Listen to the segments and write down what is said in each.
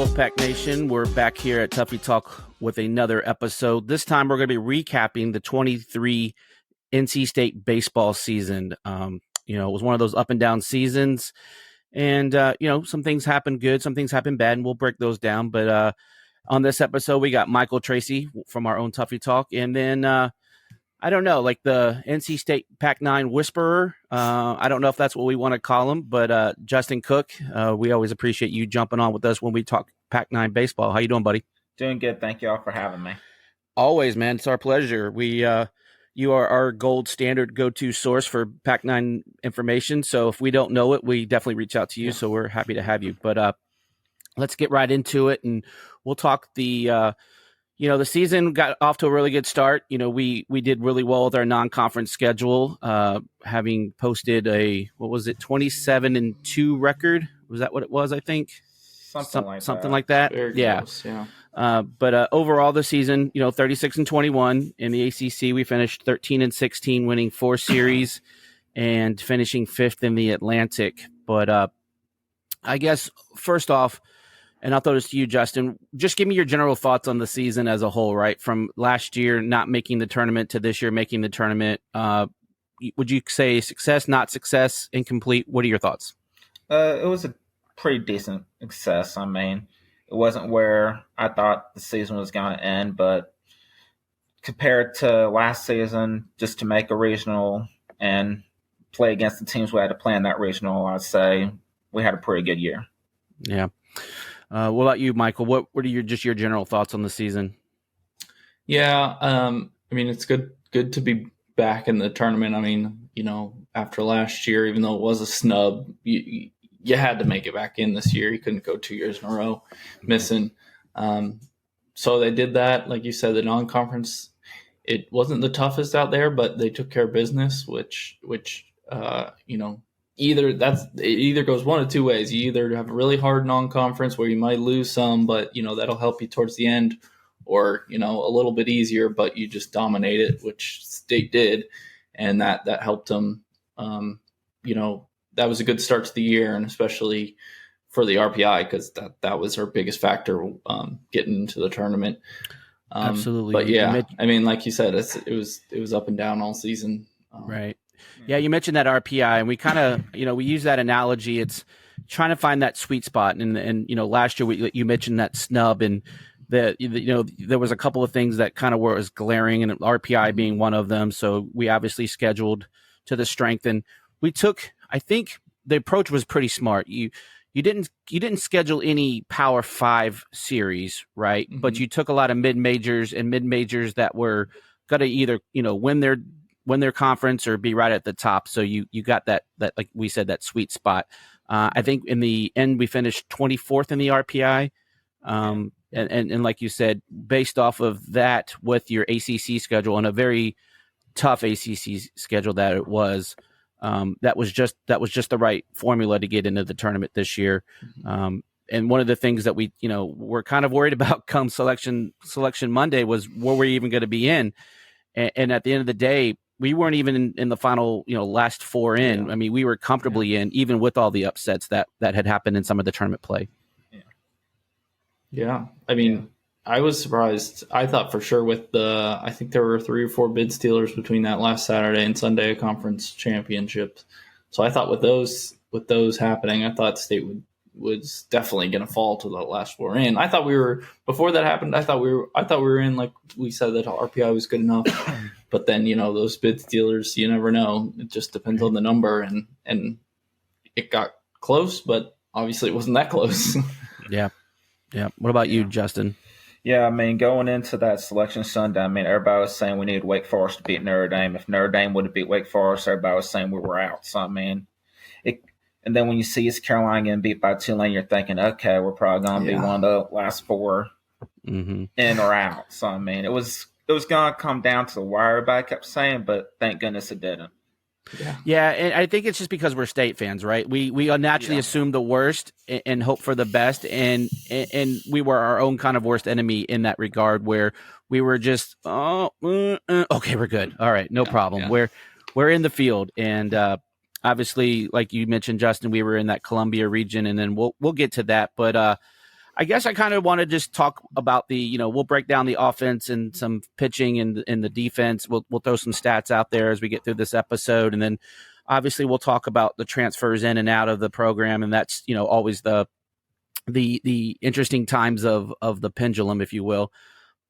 Wolfpack Nation? We're back here at Tuffy Talk with another episode. This time we're going to be recapping the 23 NC State baseball season. It was one of those up and down seasons, and some things happen good, some things happen bad, and we'll break those down. But on this episode, we got Michael Tracy from our own Tuffy Talk, and then I don't know, like the NC State Pac-9 whisperer. I don't know if that's what we want to call him, but Justin Cooke, we always appreciate you jumping on with us when we talk Pac-9 baseball. How you doing, buddy? Doing good. Thank you all for having me. Always, man. It's our pleasure. You are our gold standard go-to source for Pac-9 information. So if we don't know it, we definitely reach out to you. So we're happy to have you. But let's get right into it, and we'll talk the season got off to a really good start. We did really well with our non-conference schedule, having posted a 27-2 record. Was that what it was? I think something like that. Very yeah. Close, yeah. But overall, the season, 36-21 in the ACC. We finished 13-16, winning 4 series and finishing 5th in the Atlantic. But I guess first off, and I'll throw this to you, Justin, just give me your general thoughts on the season as a whole, right? From last year not making the tournament to this year making the tournament. Would you say success, not success, incomplete? What are your thoughts? It was a pretty decent success. I mean, it wasn't where I thought the season was going to end, but compared to last season, just to make a regional and play against the teams we had to play in that regional, I'd say we had a pretty good year. Yeah. What about you, Michael? What are your general thoughts on the season? Yeah, I mean, it's good to be back in the tournament. I mean, after last year, even though it was a snub, you had to make it back in this year. You couldn't go 2 years in a row missing. So they did that. Like you said, the non-conference, it wasn't the toughest out there, but they took care of business, which it either goes one of two ways. You either have a really hard non-conference where you might lose some, but that'll help you towards the end, or a little bit easier, but you just dominate it, which State did, and that helped them. That was a good start to the year, and especially for the RPI, because that was our biggest factor getting into the tournament. Absolutely. But yeah, I mean, like you said, it was up and down all season. Right. Yeah, you mentioned that RPI, and we kind of, we use that analogy. It's trying to find that sweet spot. And last year you mentioned that snub, and there was a couple of things that kind of were as glaring, and RPI being one of them. So we obviously scheduled to the strength, and we took. I think the approach was pretty smart. You didn't schedule any Power 5 series, right? Mm-hmm. But you took a lot of mid majors that were going to either win their conference or be right at the top. So you got that like we said, that sweet spot. I think in the end we finished 24th in the RPI. And like you said, based off of that with your ACC schedule and a very tough ACC schedule that it was, that was just the right formula to get into the tournament this year. And one of the things that we, were kind of worried about come selection Monday was where we're even going to be in. And at the end of the day, we weren't even in the final, last 4 in. Yeah. I mean, we were comfortably in, even with all the upsets that had happened in some of the tournament play. Yeah. I mean, I was surprised. I thought for sure I think there were 3 or 4 bid stealers between that last Saturday and Sunday conference championships. So I thought with those happening, I thought State was definitely going to fall to the last 4 in. I thought before that happened, I thought we were in, like we said, that RPI was good enough. But then, those bid stealers, you never know. It just depends on the number, and it got close, but obviously it wasn't that close. Yeah. What about you, Justin? Yeah, I mean, going into that selection Sunday, I mean, everybody was saying we needed Wake Forest to beat Notre Dame. If Notre Dame would have beat Wake Forest, everybody was saying we were out. So, I mean, and then when you see East Carolina getting beat by Tulane, you're thinking, okay, we're probably going to be one of the last 4 in or out. So, I mean, it was going to come down to the wire, everybody kept saying, but thank goodness it didn't. Yeah, and I think it's just because we're State fans, right? We naturally assume the worst and hope for the best, and we were our own kind of worst enemy in that regard, where we were just okay, we're good, all right, no problem. Yeah. We're in the field, and obviously, like you mentioned, Justin, we were in that Columbia region, and then we'll get to that, but I guess I kind of want to just talk about we'll break down the offense and some pitching and the defense. We'll throw some stats out there as we get through this episode. And then obviously we'll talk about the transfers in and out of the program. And that's, always the interesting times of the pendulum, if you will.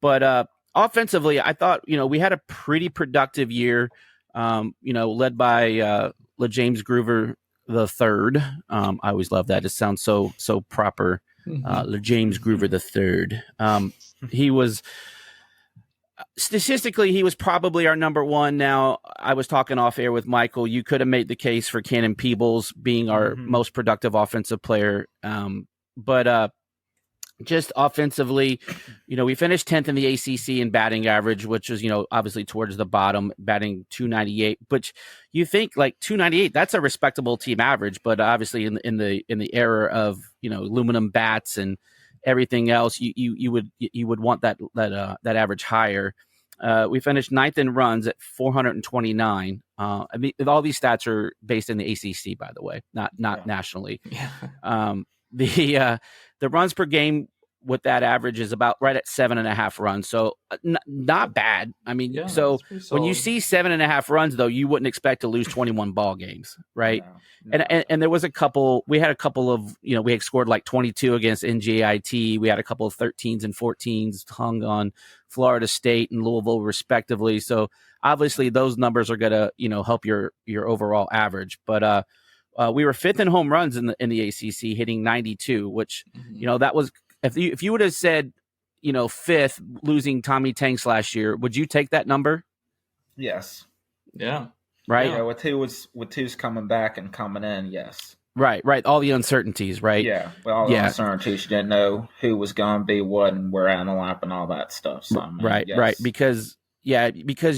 But offensively, I thought, we had a pretty productive year, led by James Groover the third. I always love that. It sounds so proper. James Groover the third. He was statistically, he was probably our number one. Now, I was talking off air with Michael. You could have made the case for Cannon Peebles being our most productive offensive player. But just offensively, we finished 10th in the ACC in batting average, which is, obviously towards the bottom, batting 298. But you think like 298, that's a respectable team average. But obviously in the era of, aluminum bats and everything else, you would want that average higher. We finished 9th in runs at 429. I mean, all these stats are based in the ACC, by the way, not nationally. Yeah. The runs per game with that average is about right at 7.5 runs. So not bad. I mean, so when you see 7.5 runs, though, you wouldn't expect to lose 21 ball games, right? No. And there was we had a couple of, we had scored like 22 against NJIT. We had a couple of 13s and 14s hung on Florida State and Louisville, respectively. So obviously those numbers are going to, help your overall average. But we were 5th in home runs in the ACC, hitting 92, which, that was, if you would have said, 5th, losing Tommy Tanks last year, would you take that number? Yes. Yeah. Right. Yeah. With who's coming back and coming in. Yes. Right. All the uncertainties. Right. Yeah. Well, all the uncertainties. You didn't know who was going to be what and where out in the lineup and all that stuff. So, I mean, right. yes. Right. Because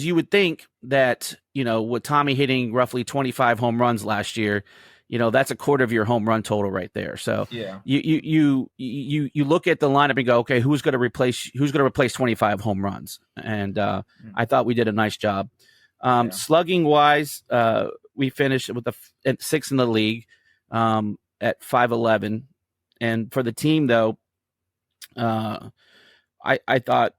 you would think that, with Tommy hitting roughly 25 home runs last year, that's a quarter of your home run total right there. So you look at the lineup and go, okay, who's going to replace 25 home runs? And I thought we did a nice job. Slugging wise, we finished with at 6th in the league at 511. And for the team, though, I thought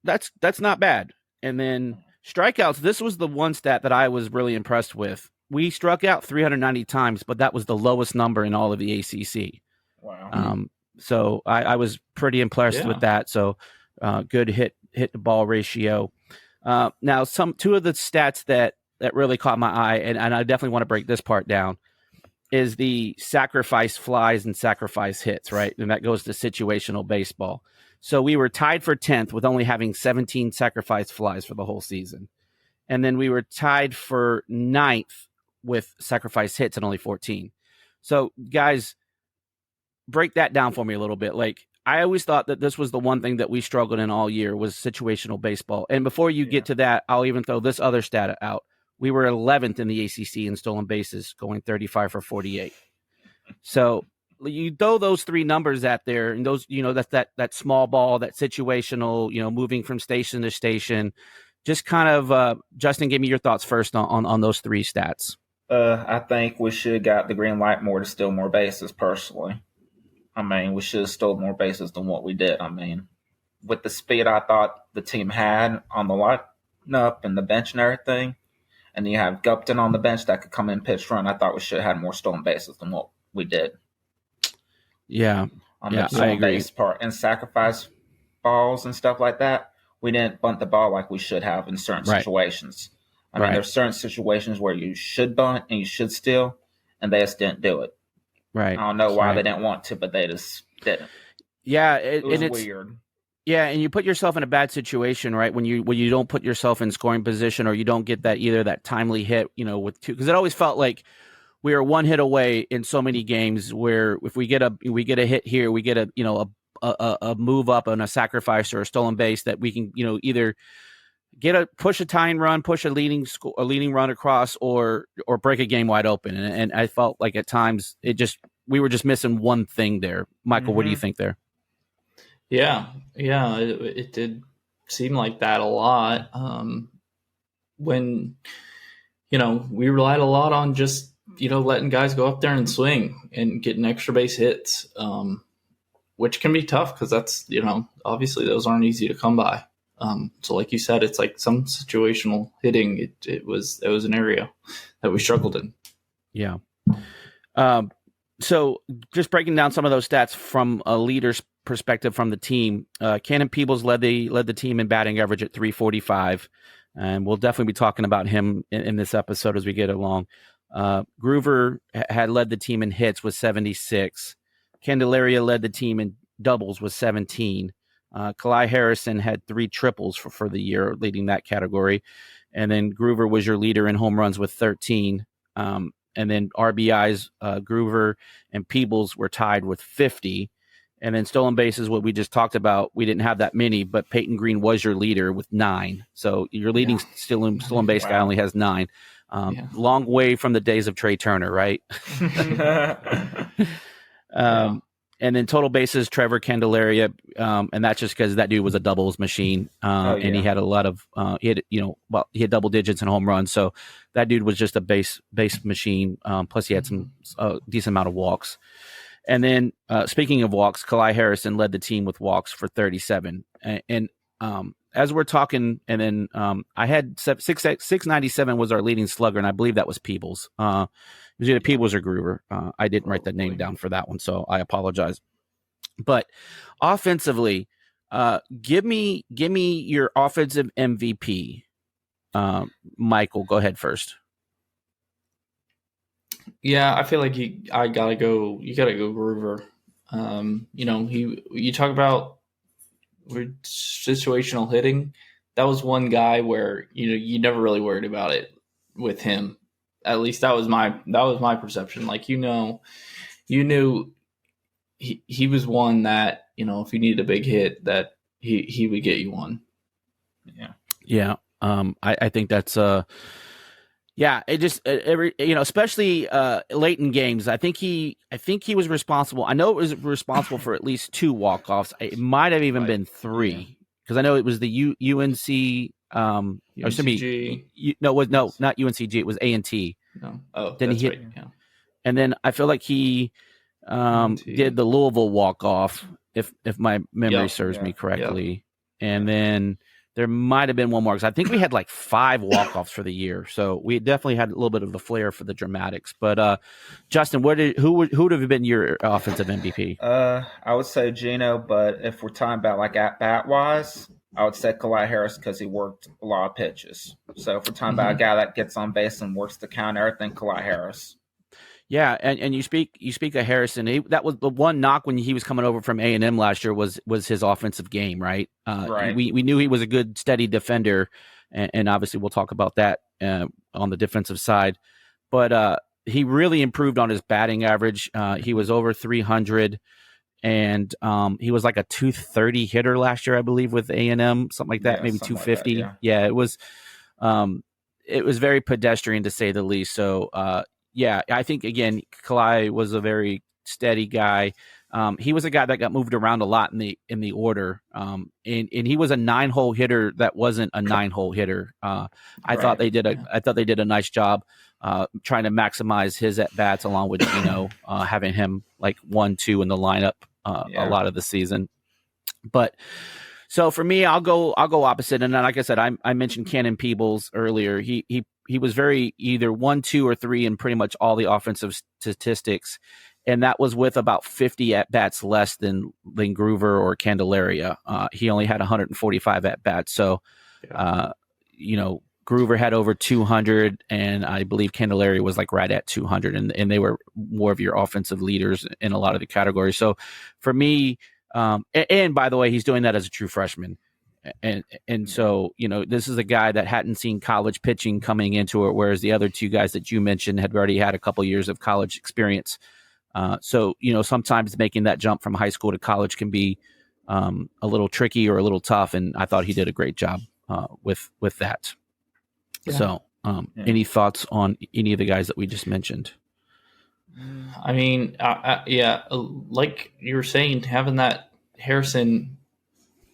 that's not bad. And then strikeouts, this was the one stat that I was really impressed with. We struck out 390 times, but that was the lowest number in all of the ACC. Wow. So I was pretty impressed with that. So good hit the ball ratio. Now, two of the stats that really caught my eye, and I definitely want to break this part down, is the sacrifice flies and sacrifice hits, right? And that goes to situational baseball. So we were tied for 10th with only having 17 sacrifice flies for the whole season. And then we were tied for 9th with sacrifice hits and only 14. So guys, break that down for me a little bit. Like, I always thought that this was the one thing that we struggled in all year was situational baseball. And before you get to that, I'll even throw this other stat out. We were 11th in the ACC in stolen bases, going 35 for 48. So you throw those three numbers out there, and those, that's that small ball, that situational, moving from station to station. Just kind of, Justin, give me your thoughts first on those three stats. I think we should have got the green light more to steal more bases, personally. I mean, we should have stolen more bases than what we did. I mean, with the speed I thought the team had on the lineup and the bench and everything, and then you have Gupton on the bench that could come in pitch run, I thought we should have had more stolen bases than what we did. Yeah. On the stolen base part. And sacrifice balls and stuff like that, we didn't bunt the ball like we should have in certain situations. I mean, there's certain situations where you should bunt and you should steal, and they just didn't do it. Right. I don't know why they didn't want to, but they just didn't. Yeah, it was weird. Yeah, and you put yourself in a bad situation, right? When you don't put yourself in scoring position, or you don't get that timely hit, with two, because it always felt like we were one hit away in so many games where if we get a hit here, we get a move up on a sacrifice or a stolen base that we can either push a tying run, push a leading run across, or break a game wide open. And I felt like at times we were just missing one thing there. Michael, what do you think there? Yeah, it did seem like that a lot. When we relied a lot on just letting guys go up there and swing and getting extra base hits. which can be tough because that's, obviously those aren't easy to come by. So like you said, it's like some situational hitting. It was an area that we struggled in. Yeah. So just breaking down some of those stats from a leader's perspective from the team, Cannon Peebles led the team in batting average at 345. And we'll definitely be talking about him in this episode as we get along. Groover had led the team in hits with 76. Candelaria led the team in doubles with 17. Kalai Harrison had 3 triples for the year, leading that category. And then Groover was your leader in home runs with 13. And then RBIs, Groover and Peebles were tied with 50. And then stolen bases, what we just talked about, we didn't have that many, but Peyton Green was your leader with 9. So your leading stolen base guy only has 9. Long way from the days of Trey Turner, right? And then total bases, Trevor Candelaria, and that's just because that dude was a doubles machine, and he had a lot of he had double digits in home runs, so that dude was just a base machine. Plus, he had some decent amount of walks. And then speaking of walks, Kalai Harrison led the team with walks for 37. And as we're talking, and then I had 697 was our leading slugger, and I believe that was Peebles. It was either Peebles or Groover. I didn't write that name down for that one, so I apologize. But offensively, give me your offensive MVP. Michael, go ahead first. Yeah, I feel like you gotta go Groover. You talk about situational hitting. That was one guy where you never really worried about it with him. At least that was my perception. Like you knew he was one that if you needed a big hit that he would get you one. Yeah. I think that's it just especially late in games. I think he was responsible. I know it was responsible for at least 2 walk-offs. It might have even been 3 because I know it was the UNC. UNCG. Not UNCG. It was A&T. No. Oh, then that's he hit, right. Yeah. And then I feel like he did the Louisville walk-off, if my memory serves me correctly. Yep. And then there might have been one more because I think we had like 5 walk-offs for the year. So we definitely had a little bit of the flair for the dramatics. But Justin, who would have been your offensive MVP? I would say Gino, but if we're talking about like at bat wise, I would say Kalai Harris because he worked a lot of pitches. So if we're talking about a guy that gets on base and works the counter, then Kalai Harris. Yeah, and you speak of Harrison. That was the one knock when he was coming over from A&M last year was his offensive game, right? Right. We knew he was a good, steady defender, and obviously we'll talk about that on the defensive side. But he really improved on his batting average. He was over 300, and he was like a 230 hitter last year, I believe, with A&M, something like that, maybe 250. Like that, It was very pedestrian to say the least. So. I think, again, Kalai was a very steady guy. He was a guy that got moved around a lot in the order. And he was a 9-hole hitter that wasn't a 9-hole hitter. I thought they did a nice job trying to maximize his at-bats along with Gino, having him like 1-2 in the lineup a lot of the season. But so for me, I'll go opposite. And then, like I said, I mentioned Cannon Peebles earlier. He was very either 1, 2, or 3 in pretty much all the offensive statistics, and that was with about 50 at bats less than Groover or Candelaria. He only had 145 at bats, so Groover had over 200, and I believe Candelaria was like right at 200, and they were more of your offensive leaders in a lot of the categories. So for me, and by the way, he's doing that as a true freshman. And so, this is a guy that hadn't seen college pitching coming into it, whereas the other 2 guys that you mentioned had already had a couple years of college experience. So, sometimes making that jump from high school to college can be a little tricky or a little tough. And I thought he did a great job with that. Yeah. So any thoughts on any of the guys that we just mentioned? I mean, like you were saying, having that Harrison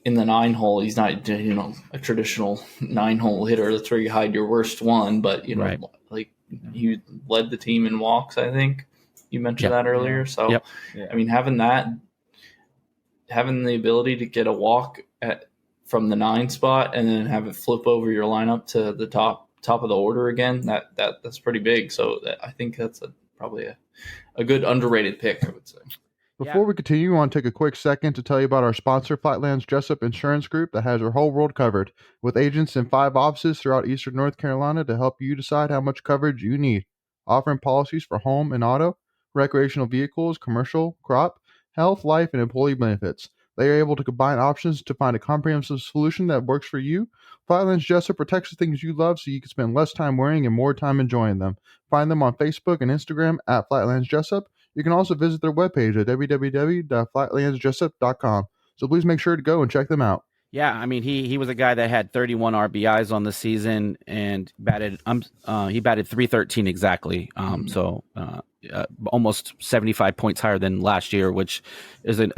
in the 9-hole, he's not, a traditional 9-hole hitter. That's where you hide your worst one. But, right. Like he led the team in walks, I think you mentioned that earlier. So, I mean, having that, having the ability to get a walk from the 9 spot and then have it flip over your lineup to the top of the order again, that's pretty big. So I think that's probably a good underrated pick, I would say. Before we continue, I want to take a quick second to tell you about our sponsor, Flatlands Jessup Insurance Group, that has your whole world covered, with agents in 5 offices throughout eastern North Carolina to help you decide how much coverage you need. Offering policies for home and auto, recreational vehicles, commercial, crop, health, life, and employee benefits. They are able to combine options to find a comprehensive solution that works for you. Flatlands Jessup protects the things you love so you can spend less time worrying and more time enjoying them. Find them on Facebook and Instagram at Flatlands Jessup. You can also visit their webpage at www.flatlandsjessup.com. So please make sure to go and check them out. Yeah, I mean, he was a guy that had 31 RBIs on the season and batted 313 exactly. So almost 75 points higher than last year, which is a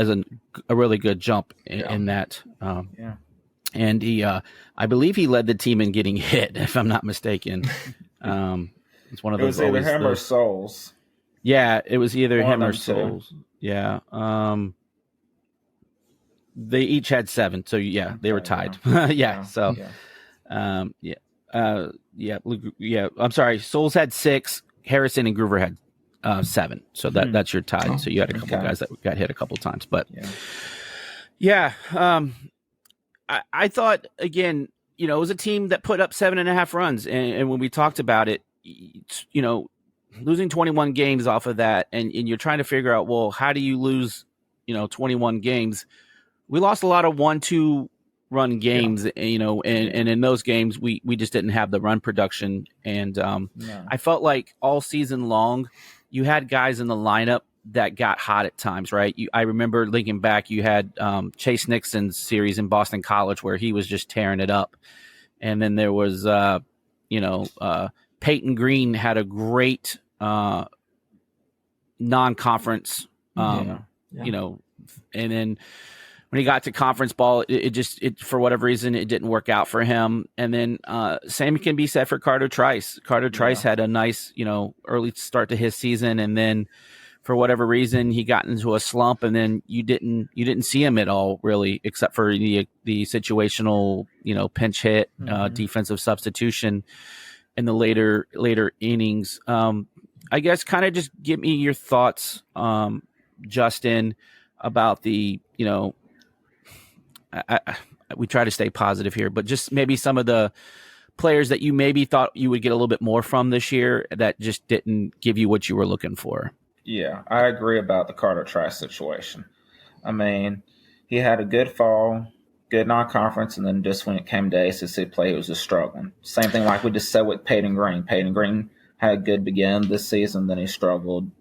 really good jump in that. And he, I believe he led the team in getting hit, if I'm not mistaken. It's one of those. It was either him or Souls. Yeah, it was either him or Souls. Yeah. They each had 7, so yeah, they were tied. So, I'm sorry. Souls had 6. Harrison and Groover had 7. So that's your tie. So you had a couple guys that got hit a couple times, but I thought, again, it was a team that put up 7.5 runs, and when we talked about it, losing 21 games off of that, and you're trying to figure out, well, how do you lose, 21 games? We lost a lot of 1-2 run games, and in those games we just didn't have the run production. And I felt like all season long you had guys in the lineup that got hot at times, right? I remember linking back, you had Chase Nixon's series in Boston College where he was just tearing it up. And then there was, Peyton Green had a great non-conference, and then when he got to conference ball, it for whatever reason, it didn't work out for him. And then same can be said for Carter Trice. Carter Trice had a nice, early start to his season, and then for whatever reason, he got into a slump, and then you didn't see him at all, really, except for the situational, pinch hit, defensive substitution in the later innings. I guess kind of just give me your thoughts, Justin, about the, we try to stay positive here, but just maybe some of the players that you maybe thought you would get a little bit more from this year that just didn't give you what you were looking for. Yeah, I agree about the Carter Trice situation. I mean, he had a good fall, good non-conference, and then just when it came to ACC play, he was just struggling. Same thing like we just said with Peyton Green. Peyton Green had a good beginning this season, then he struggled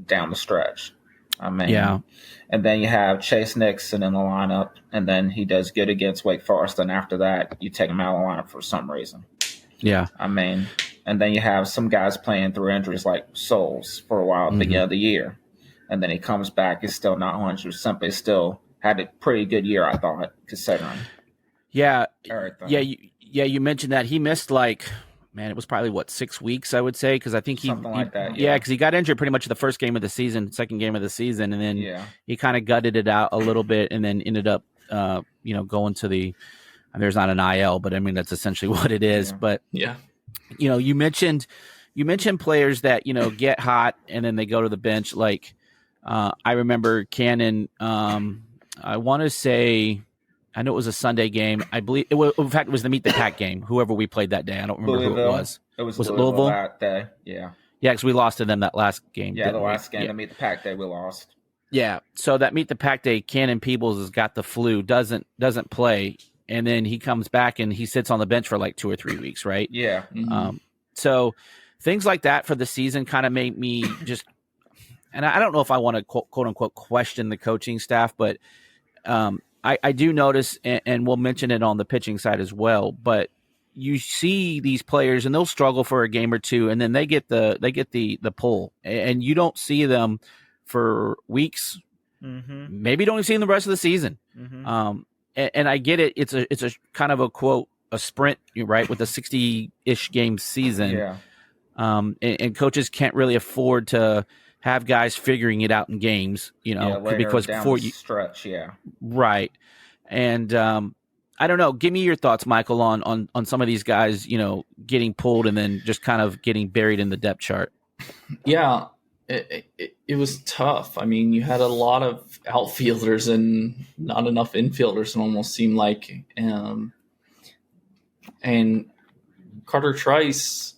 down the stretch. And then you have Chase Nixon in the lineup, and then he does good against Wake Forest, and after that, you take him out of the lineup for some reason. Yeah. And then you have some guys playing through injuries like Souls for a while at the beginning of the year. And then he comes back, he's still not 100%, but he still had a pretty good year, I thought, considering. Yeah. You mentioned that he missed it was probably 6 weeks, I would say, because I think something like that. Yeah, because he got injured pretty much the first game of the season, second game of the season, and then he kind of gutted it out a little bit, and then ended up, going to the. There's not an IL, but I mean that's essentially what it is. Yeah. But you mentioned players that get hot and then they go to the bench. Like I remember Cannon. I want to say. I know it was a Sunday game. I believe in fact, it was the Meet the Pack game. Whoever we played that day, I don't remember who it was. It was Louisville that day. Yeah. Yeah, because we lost to them that last game. Yeah, the last game, the Meet the Pack day, we lost. Yeah. So that Meet the Pack day, Cannon Peebles has got the flu, doesn't play, and then he comes back and he sits on the bench for 2 or 3 weeks, right? Yeah. Mm-hmm. So things like that for the season kind of made me just, and I don't know if I want to quote unquote question the coaching staff, but I do notice, and we'll mention it on the pitching side as well, but you see these players and they'll struggle for a game or two, and then they get the pull, and you don't see them for weeks. Mm-hmm. Maybe don't even see them the rest of the season. Mm-hmm. And I get it. It's a kind of a sprint, right, with a 60-ish game season. Yeah. And coaches can't really afford to have guys figuring it out in games, later because down before the you stretch, yeah. right. And I don't know. Give me your thoughts, Michael, on some of these guys, getting pulled and then just kind of getting buried in the depth chart. Yeah, it was tough. I mean, you had a lot of outfielders and not enough infielders. It almost seemed like, and Carter Trice,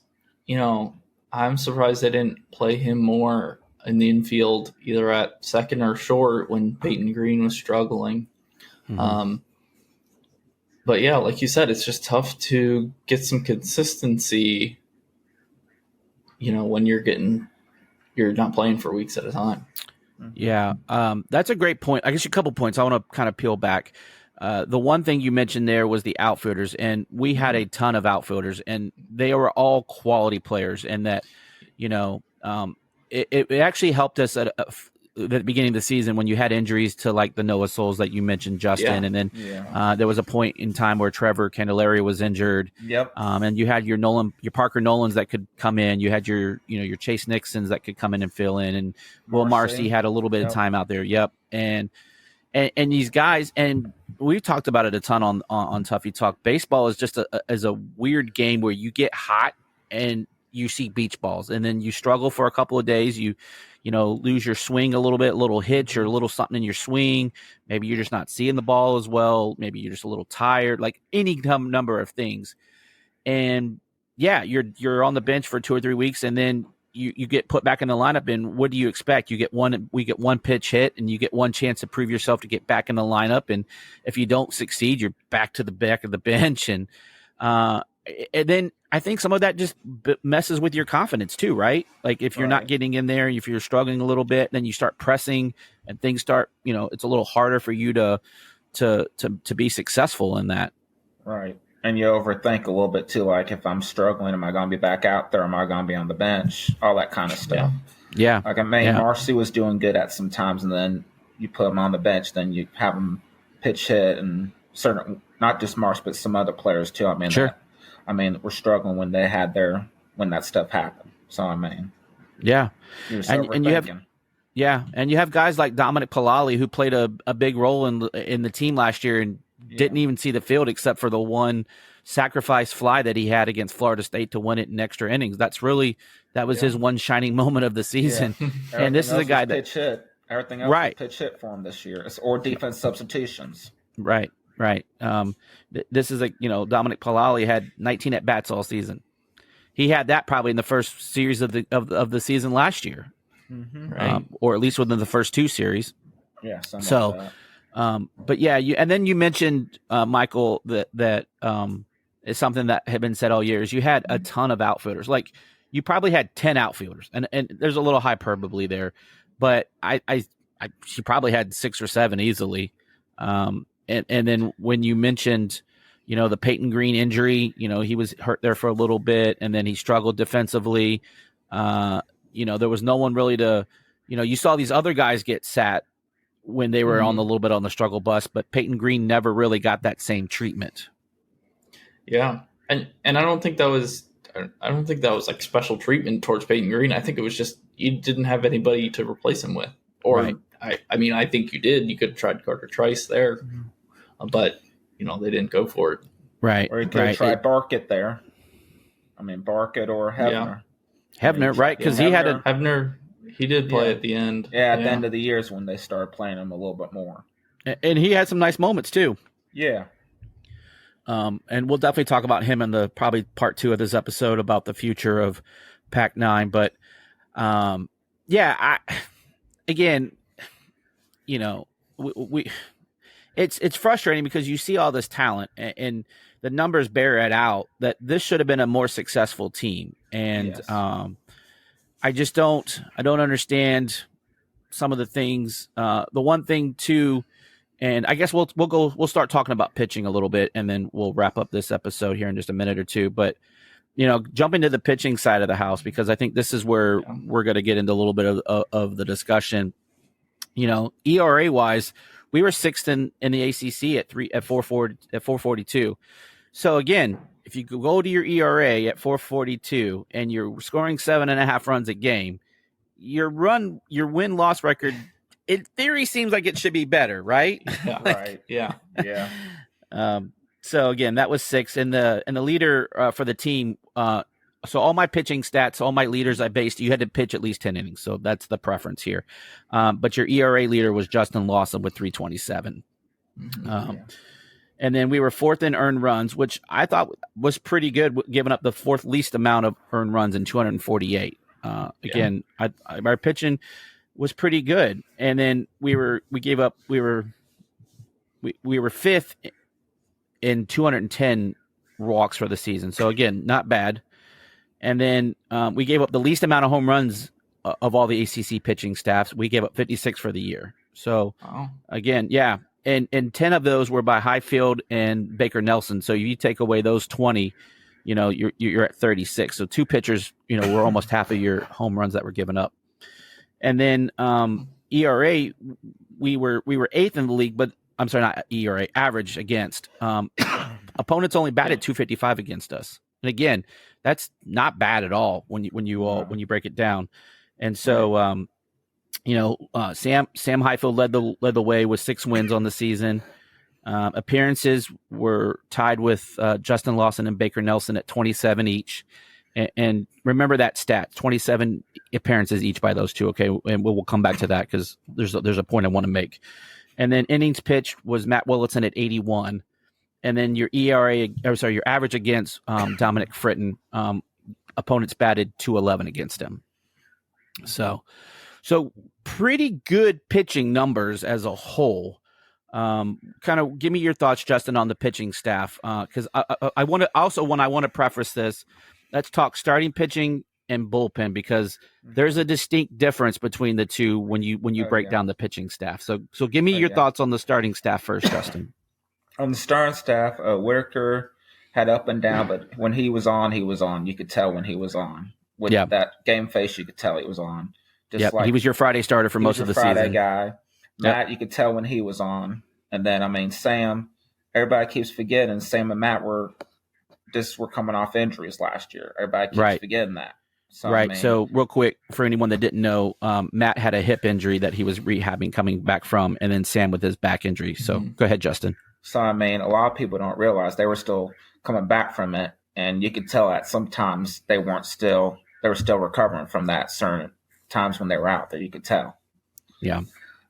I'm surprised they didn't play him more in the infield, either at second or short when Peyton Green was struggling. Mm-hmm. But yeah, like you said, it's just tough to get some consistency, when you're not playing for weeks at a time. Yeah, that's a great point. I guess a couple points I want to kind of peel back. The one thing you mentioned there was the outfielders, and we had a ton of outfielders, and they were all quality players. And that, it actually helped us at the beginning of the season when you had injuries to like the Noah Souls that you mentioned, Justin, and then there was a point in time where Trevor Candelaria was injured. Yep. And you had your Parker Nolans that could come in. You had your Chase Nixons that could come in and fill in, and Will Marcy had a little bit of time out there. Yep. And these guys, and we've talked about it a ton on Tuffy Talk. Baseball is just a weird game where you get hot and you see beach balls, and then you struggle for a couple of days. You lose your swing a little hitch or a little something in your swing. Maybe you're just not seeing the ball as well. Maybe you're just a little tired, like any number of things. And yeah, you're on the bench for 2 or 3 weeks, and then you get put back in the lineup, and what do you expect? We get one pitch hit, and you get one chance to prove yourself to get back in the lineup. And if you don't succeed, you're back to the back of the bench. And then I think some of that just messes with your confidence too, right? Like if you're not getting in there, if you're struggling a little bit, then you start pressing and things start, it's a little harder for you to be successful in that. Right. And you overthink a little bit too, like if I'm struggling, am I going to be back out there? Am I going to be on the bench? All that kind of stuff. Yeah. Like Marcy was doing good at some times, and then you put him on the bench, then you have him pitch hit, and certain, not just Marcy, but some other players too. Sure. We're struggling when that stuff happened. So yeah, and you have guys like Dominic Palali who played a big role in the team last year and didn't even see the field except for the one sacrifice fly that he had against Florida State to win it in extra innings. That was his one shining moment of the season. And this is a guy that pitch hit. Everything else was pitch hit for him this year, or defense substitutions. Right. This is Dominic Palali had 19 at bats all season. He had that probably in the first series of the season last year, or at least within the first 2 series. Yeah. So, but yeah, and then you mentioned Michael that is something that had been said all year. Is you had a ton of outfielders. Like you probably had 10 outfielders, and there's a little hyperbole there, but she probably had 6 or 7 easily. And then when you mentioned, the Peyton Green injury, he was hurt there for a little bit, and then he struggled defensively. There was no one really to, you saw these other guys get sat when they were on a little bit on the struggle bus, but Peyton Green never really got that same treatment. Yeah, and I don't think that was like special treatment towards Peyton Green. I think it was just you didn't have anybody to replace him with, or I think you did. You could have tried Carter Trice there. But, they didn't go for it. Right. Or you could have tried Barkett there. Barkett or Hebner. Yeah. Hebner, right? Because he had a... Hebner, he did play at the end. Yeah, at the end of the years when they started playing him a little bit more. And he had some nice moments, too. Yeah. And we'll definitely talk about him in the probably part 2 of this episode about the future of Pac-9. But, It's frustrating because you see all this talent and the numbers bear it out that this should have been a more successful team. And I don't understand some of the things. The one thing too, and I guess we'll start talking about pitching a little bit, and then we'll wrap up this episode here in just a minute or two. But jump into the pitching side of the house, because I think this is where we're going to get into a little bit of the discussion. ERA wise, we were 6th in the ACC at 442. So again, if you go to your ERA at 442 and you're scoring 7.5 runs a game, your win-loss record, in theory, seems like it should be better, right? Yeah. Right. Yeah. Yeah. So again, that was 6, and the leader for the team. So all my pitching stats, all my leaders, I based you had to pitch at least 10 innings. So that's the preference here. But your ERA leader was Justin Lawson with 327. And then we were 4th in earned runs, which I thought was pretty good, giving up the 4th least amount of earned runs in 248. Again, our pitching was pretty good, and then we were 5th in 210 walks for the season. So again, not bad. And then we gave up the least amount of home runs of all the ACC pitching staffs. We gave up 56 for the year. So again, yeah. And 10 of those were by Highfield and Baker Nelson. So if you take away those 20, you're at 36. So 2 pitchers, were almost half of your home runs that were given up. And then ERA, we were 8th in the league, but I'm sorry, not ERA, average against. Opponents only batted 255 against us. And again, that's not bad at all when you break it down. And so Sam Highfield led the way with 6 wins on the season. Appearances were tied with Justin Lawson and Baker Nelson at 27 each. And remember that stat, 27 appearances each by those two. Okay, and we'll come back to that because there's a point I want to make. And then innings pitched was Matt Willitson at 81. And then your your average against Dominic Fritton, opponents batted 211 against him. So pretty good pitching numbers as a whole. Kind of give me your thoughts, Justin, on the pitching staff, because I want to preface this. Let's talk starting pitching and bullpen, because there's a distinct difference between the two when you break down the pitching staff. So give me your thoughts on the starting staff first, Justin. On the starting staff, Whitaker had up and down, but when he was on, he was on. You could tell when he was on. With that game face, you could tell he was on. Like he was your Friday starter for most of the Friday season. Guy. Matt, you could tell when he was on. And then, Sam, everybody keeps forgetting Sam and Matt were coming off injuries last year. Everybody keeps forgetting that. So, So real quick, for anyone that didn't know, Matt had a hip injury that he was rehabbing, coming back from, and then Sam with his back injury. So go ahead, Justin. So, a lot of people don't realize they were still coming back from it. And you could tell that sometimes they were still recovering from that certain times when they were out there. You could tell. Yeah.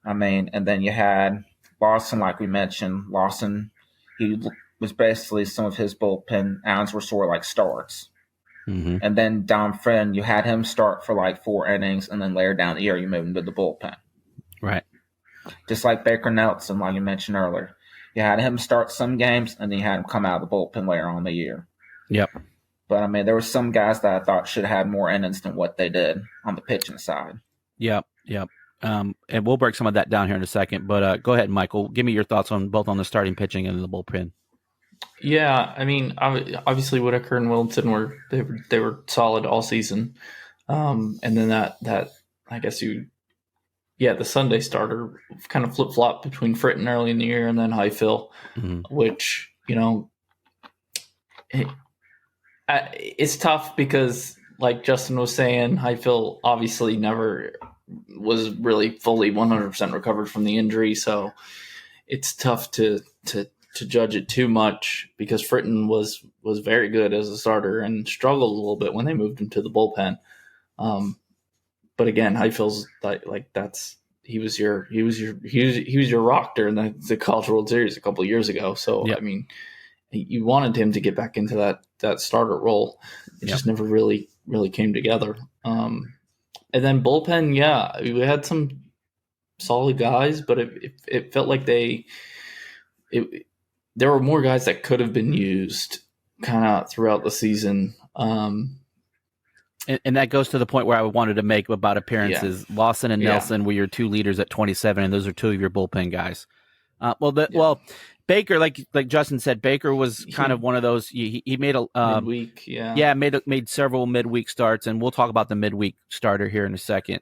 And then you had Lawson, like we mentioned. Lawson, he was basically some of his bullpen outs were sort of like starts. Mm-hmm. And then Dom Friend, you had him start for like 4 innings, and then later down the year, you moved him to the bullpen. Right. Just like Baker Nelson, like you mentioned earlier. You had him start some games, and then you had him come out of the bullpen later on in the year. Yep. But, there were some guys that I thought should have had more innings than what they did on the pitching side. Yep. And we'll break some of that down here in a second. But go ahead, Michael. Give me your thoughts on both on the starting pitching and the bullpen. Yeah, obviously Whitaker and Wilton were solid all season, and then that I guess the Sunday starter kind of flip flop between Fritton early in the year and then Highfield, which it's tough because, like Justin was saying, Highfield obviously never was really fully 100% recovered from the injury, so it's tough to judge it too much because Fritton was very good as a starter and struggled a little bit when they moved him to the bullpen. But again, Highfield's he was your rock during the College World Series a couple of years ago. So you wanted him to get back into that starter role. It just never really came together. And then bullpen, we had some solid guys, but it felt like there were more guys that could have been used kind of throughout the season. And that goes to the point where I wanted to make about appearances. Yeah. Lawson and Nelson were your 2 leaders at 27, and those are 2 of your bullpen guys. Well, Baker, like Justin said, Baker was kind of one of those. He made a midweek, made several midweek starts, and we'll talk about the midweek starter here in a second.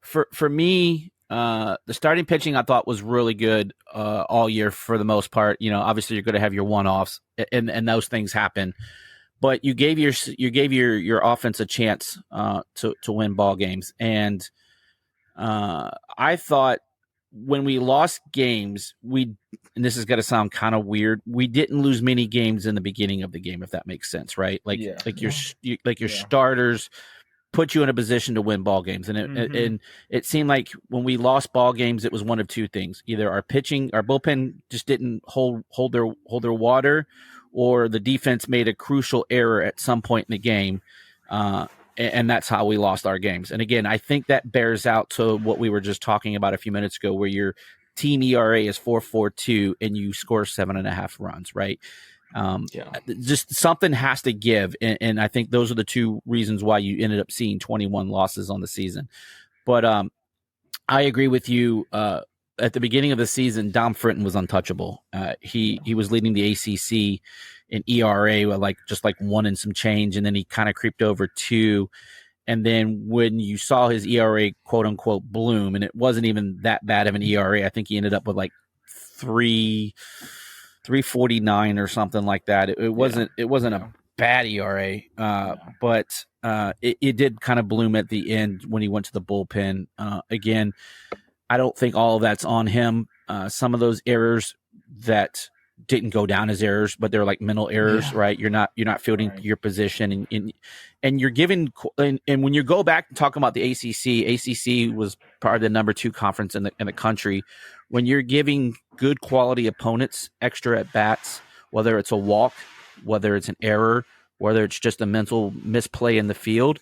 For me, the starting pitching I thought was really good all year for the most part. Obviously you're going to have your one-offs, and those things happen. but you gave your offense a chance to win ball games. And I thought when we lost games, and this is going to sound kind of weird, we didn't lose many games in the beginning of the game, if that makes sense, right? Your starters put you in a position to win ball games. And it seemed like when we lost ball games, it was one of two things. Either our bullpen just didn't hold their water, or the defense made a crucial error at some point in the game. And that's how we lost our games. And again, I think that bears out to what we were just talking about a few minutes ago, where your team ERA is 4.42 and you score 7.5 runs, right? Just something has to give. And I think those are the two reasons why you ended up seeing 21 losses on the season. But I agree with you. At the beginning of the season, Dom Frinton was untouchable. He was leading the ACC in ERA with just 1 and some change, and then he kind of creeped over 2. And then when you saw his ERA quote unquote bloom, and it wasn't even that bad of an ERA, I think he ended up with 3.49 or something like that. It wasn't a bad ERA, but it did kind of bloom at the end when he went to the bullpen. Again, I don't think all of that's on him. Some of those errors that didn't go down as errors, but they're like mental errors, right? You're not fielding your position, and you're giving. And when you go back and talk about the ACC was part of the number 2 conference in the country. When you're giving good quality opponents extra at bats, whether it's a walk, whether it's an error, whether it's just a mental misplay in the field,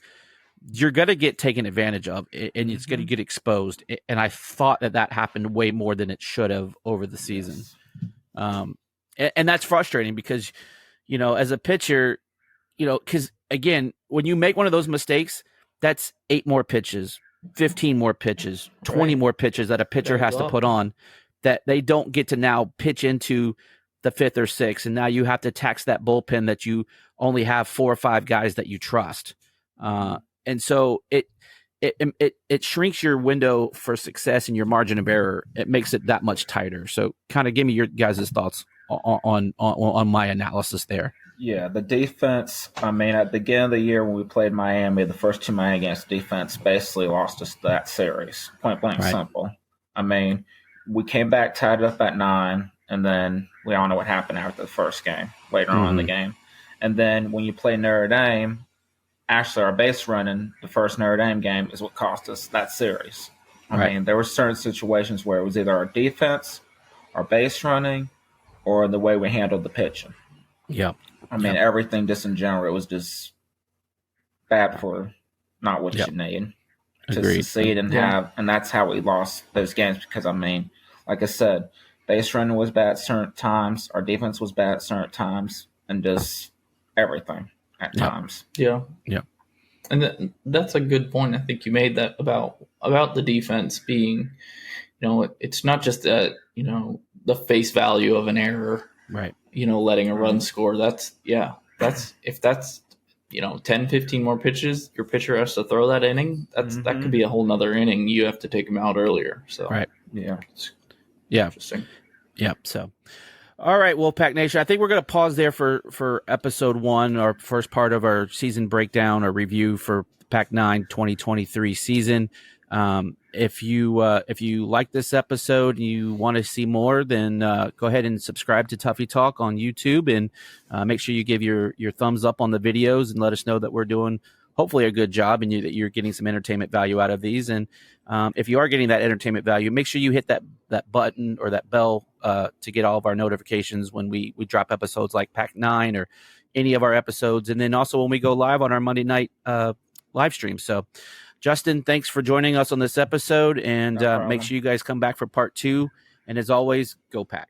you're going to get taken advantage of, and it's going to get exposed. And I thought that happened way more than it should have over the season. And that's frustrating because, as a pitcher, because again, when you make one of those mistakes, that's 8 more pitches, 15 more pitches, 20 more pitches that a pitcher has to put on that they don't get to now pitch into the 5th or 6th. And now you have to tax that bullpen that you only have 4 or 5 guys that you trust. And so it shrinks your window for success and your margin of error. It makes it that much tighter. So kind of give me your guys' thoughts on my analysis there. Yeah, the defense, at the beginning of the year when we played Miami, the first 2 Miami games, defense basically lost us that series. Point blank simple. We came back tied up at 9, and then we all know what happened after the first game, later on in the game. And then when you play Notre Dame, actually our base running, the first Notre Dame game, is what cost us that series. There were certain situations where it was either our defense, our base running, or the way we handled the pitching. Yeah. Everything just in general, it was just bad for not what you need to succeed and have. And that's how we lost those games because, like I said, base running was bad at certain times. Our defense was bad at certain times, and just everything at times. Yeah. Yeah. And that's a good point. I think you made that about the defense being, it's not just the face value of an error, right? Letting a run score. That's if that's 10, 15 more pitches, your pitcher has to throw that inning. That could be a whole nother inning. You have to take him out earlier. So right. Yeah. Interesting. Yeah. So, all right. Well, Pack Nation, I think we're going to pause there for episode 1, our first part of our season breakdown or review for Pack 9 2023 season. If you like this episode and you want to see more, then go ahead and subscribe to Tuffy Talk on YouTube, and make sure you give your thumbs up on the videos and let us know that we're doing hopefully a good job and that you're getting some entertainment value out of these. And if you are getting that entertainment value, make sure you hit that button or that bell to get all of our notifications when we drop episodes like Pack 9 or any of our episodes, and then also when we go live on our Monday night live stream. So Justin, thanks for joining us on this episode, and make sure you guys come back for part 2. And as always, go Pack.